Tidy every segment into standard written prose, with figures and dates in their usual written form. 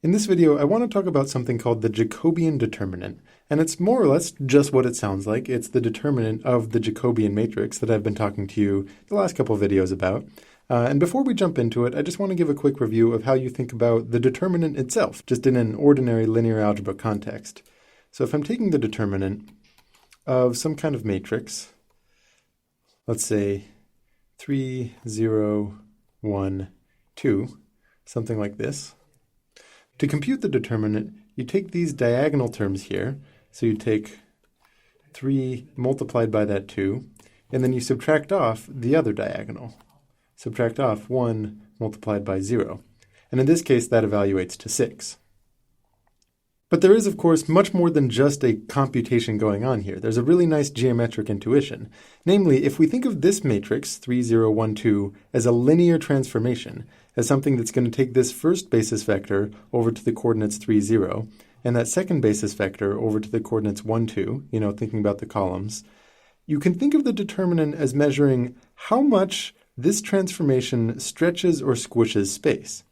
In this video, I want to talk about something called the Jacobian determinant, and it's more or less just what it sounds like. It's the determinant of the Jacobian matrix that I've been talking to you the last couple videos about. And before we jump into it, I just want to give a quick review of how you think about the determinant itself, just in an ordinary linear algebra context. So if I'm taking the determinant of some kind of matrix, let's say 3, 0, 1, 2, something like this. To compute the determinant, you take these diagonal terms here. So you take 3 multiplied by that 2, and then you subtract off the other diagonal. Subtract off 1 multiplied by 0. And in this case, that evaluates to 6. But there is, of course, much more than just a computation going on here. There's a really nice geometric intuition. Namely, if we think of this matrix, 3, 0, 1, 2, as a linear transformation, as something that's going to take this first basis vector over to the coordinates 3, 0, and that second basis vector over to the coordinates 1, 2, thinking about the columns, you can think of the determinant as measuring how much this transformation stretches or squishes space.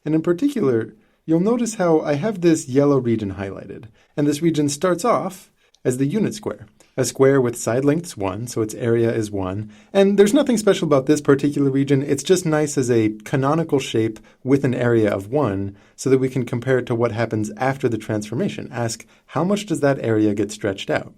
And in particular, you'll notice how I have this yellow region highlighted, and this region starts off as the unit square, a square with side lengths 1, so its area is 1, and there's nothing special about this particular region. It's just nice as a canonical shape with an area of 1, so that we can compare it to what happens after the transformation. Ask, how much does that area get stretched out?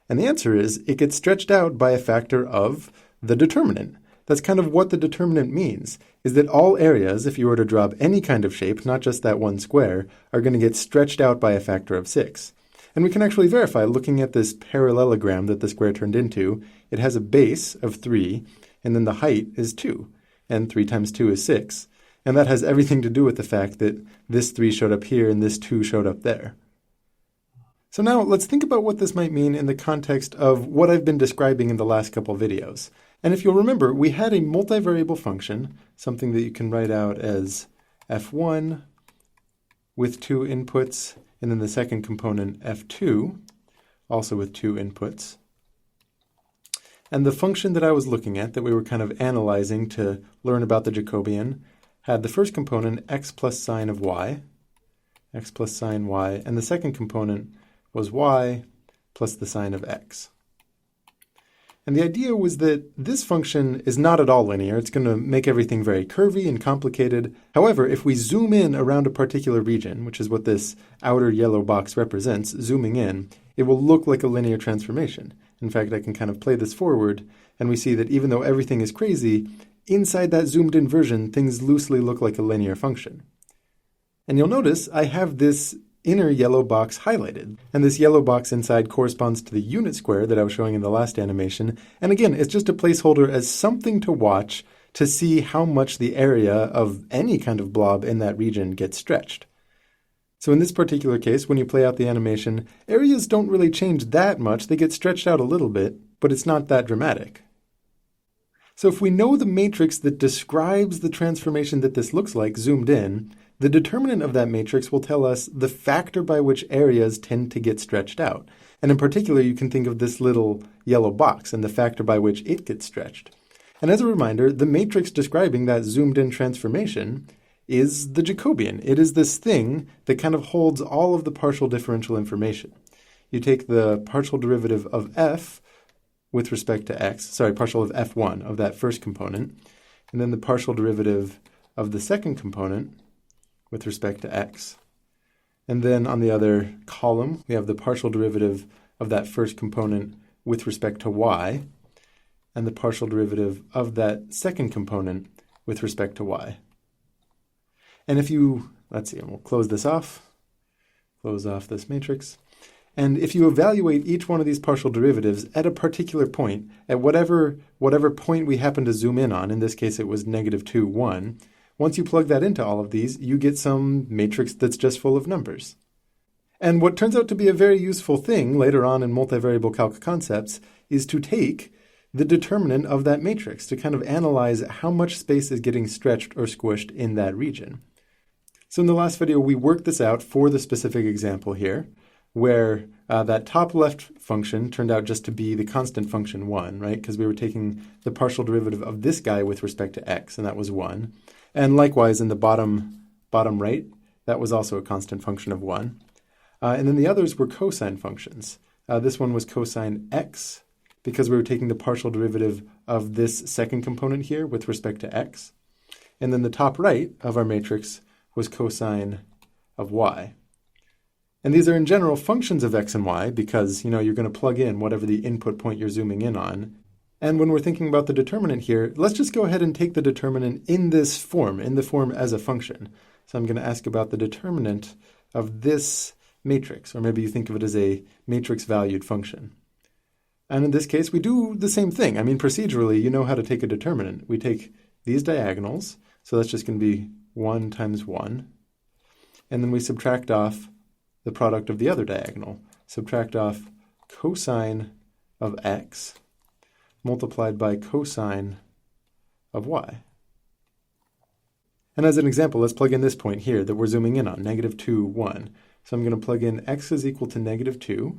And the answer is, it gets stretched out by a factor of the determinant. That's kind of what the determinant means, is that all areas, if you were to drop any kind of shape, not just that one square, are going to get stretched out by a factor of 6. And we can actually verify, looking at this parallelogram that the square turned into, it has a base of 3, and then the height is 2, and 3 times 2 is 6. And that has everything to do with the fact that this 3 showed up here and this 2 showed up there. So now let's think about what this might mean in the context of what I've been describing in the last couple videos. And if you'll remember, we had a multivariable function, something that you can write out as f1 with 2 inputs, and then the second component f2, also with 2 inputs. And the function that I was looking at, that we were kind of analyzing to learn about the Jacobian, had the first component x plus sine of y, x plus sine y, and the second component was y plus the sine of x. And the idea was that this function is not at all linear. It's going to make everything very curvy and complicated. However, if we zoom in around a particular region, which is what this outer yellow box represents, zooming in, it will look like a linear transformation. In fact, I can kind of play this forward, and we see that even though everything is crazy, inside that zoomed in version, things loosely look like a linear function. And you'll notice I have this inner yellow box highlighted. And this yellow box inside corresponds to the unit square that I was showing in the last animation. And again, it's just a placeholder as something to watch to see how much the area of any kind of blob in that region gets stretched. So in this particular case, when you play out the animation, areas don't really change that much. They get stretched out a little bit, but it's not that dramatic. So if we know the matrix that describes the transformation that this looks like zoomed in, the determinant of that matrix will tell us the factor by which areas tend to get stretched out. And in particular, you can think of this little yellow box and the factor by which it gets stretched. And as a reminder, the matrix describing that zoomed-in transformation is the Jacobian. It is this thing that kind of holds all of the partial differential information. You take the partial derivative of f with respect to x, partial of f1 of that first component, and then the partial derivative of the second component with respect to x. And then on the other column, we have the partial derivative of that first component with respect to y, and the partial derivative of that second component with respect to y. And if you, we'll close this off, close off this matrix. And if you evaluate each one of these partial derivatives at a particular point, at whatever point we happen to zoom in on, in this case it was -2, 1, once you plug that into all of these, you get some matrix that's just full of numbers. And what turns out to be a very useful thing later on in multivariable calc concepts is to take the determinant of that matrix to kind of analyze how much space is getting stretched or squished in that region. So in the last video, we worked this out for the specific example here, where that top left function turned out just to be the constant function 1, right? Because we were taking the partial derivative of this guy with respect to x, and that was 1. And likewise, in the bottom right, That was also a constant function of 1. And then the others were cosine functions. This one was cosine x, because we were taking the partial derivative of this second component here with respect to x. And then the top right of our matrix was cosine of y. And these are in general functions of x and y because, you're going to plug in whatever the input point you're zooming in on. And when we're thinking about the determinant here, let's just go ahead and take the determinant in this form, in the form as a function. So I'm going to ask about the determinant of this matrix, or maybe you think of it as a matrix-valued function. And in this case, we do the same thing. I mean, procedurally, you know how to take a determinant. We take these diagonals, so that's just going to be 1 times 1. And then we subtract off the product of the other diagonal. Subtract off cosine of x multiplied by cosine of y. And as an example, let's plug in this point here that we're zooming in on, -2, 1. So I'm going to plug in x is equal to -2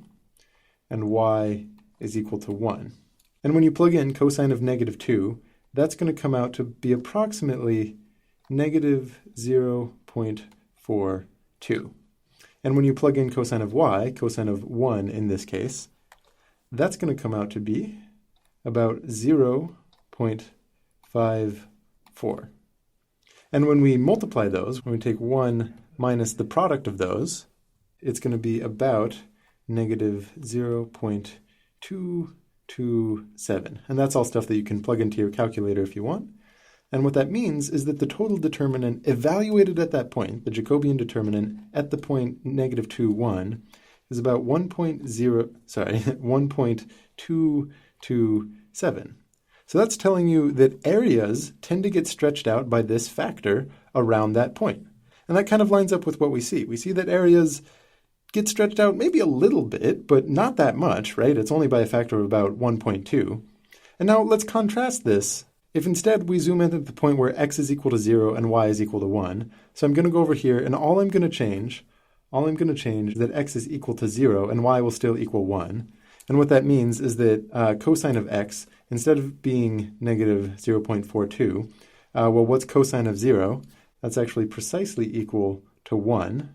and y is equal to 1. And when you plug in cosine of -2, that's going to come out to be approximately -0.42. And when you plug in cosine of y, cosine of 1 in this case, that's going to come out to be about 0.54. And when we multiply those, when we take 1 minus the product of those, it's going to be about -0.227. And that's all stuff that you can plug into your calculator if you want. And what that means is that the total determinant evaluated at that point, the Jacobian determinant at the point -2, 1, is about 1.227. So that's telling you that areas tend to get stretched out by this factor around that point. And that kind of lines up with what we see. We see that areas get stretched out maybe a little bit, but not that much, right? It's only by a factor of about 1.2. And now let's contrast this. If instead we zoom in at the point where x is equal to 0 and y is equal to 1, so I'm going to go over here and all I'm going to change is that x is equal to 0 and y will still equal 1. And what that means is that cosine of x, instead of being -0.42, well, what's cosine of 0? That's actually precisely equal to 1.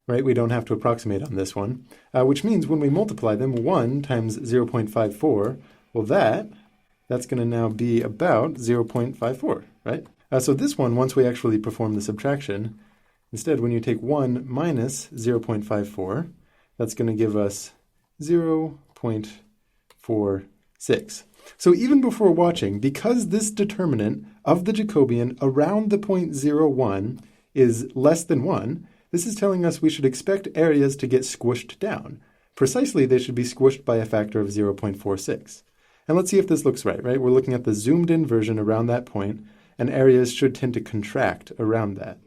Right? We don't have to approximate on this one, which means when we multiply them, 1 times 0.54, well, that's going to now be about 0.54, right? So this one, once we actually perform the subtraction, instead, when you take 1 minus 0.54, that's going to give us 0.46. So even before watching, because this determinant of the Jacobian around the point 0,1 is less than 1, this is telling us we should expect areas to get squished down. Precisely, they should be squished by a factor of 0.46. And let's see if this looks right? We're looking at the zoomed-in version around that point, and areas should tend to contract around that.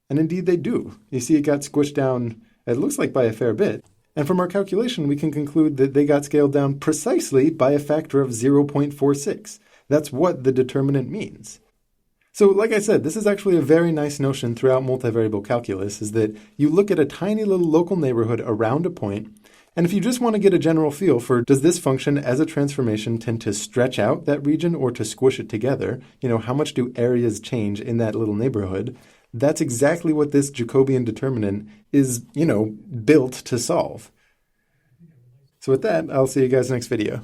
And indeed they do. You see it got squished down, it looks like by a fair bit. And from our calculation, we can conclude that they got scaled down precisely by a factor of 0.46. That's what the determinant means. So like I said, this is actually a very nice notion throughout multivariable calculus, is that you look at a tiny little local neighborhood around a point, and if you just want to get a general feel for does this function as a transformation tend to stretch out that region or to squish it together, how much do areas change in that little neighborhood, that's exactly what this Jacobian determinant is, built to solve. So with that, I'll see you guys next video.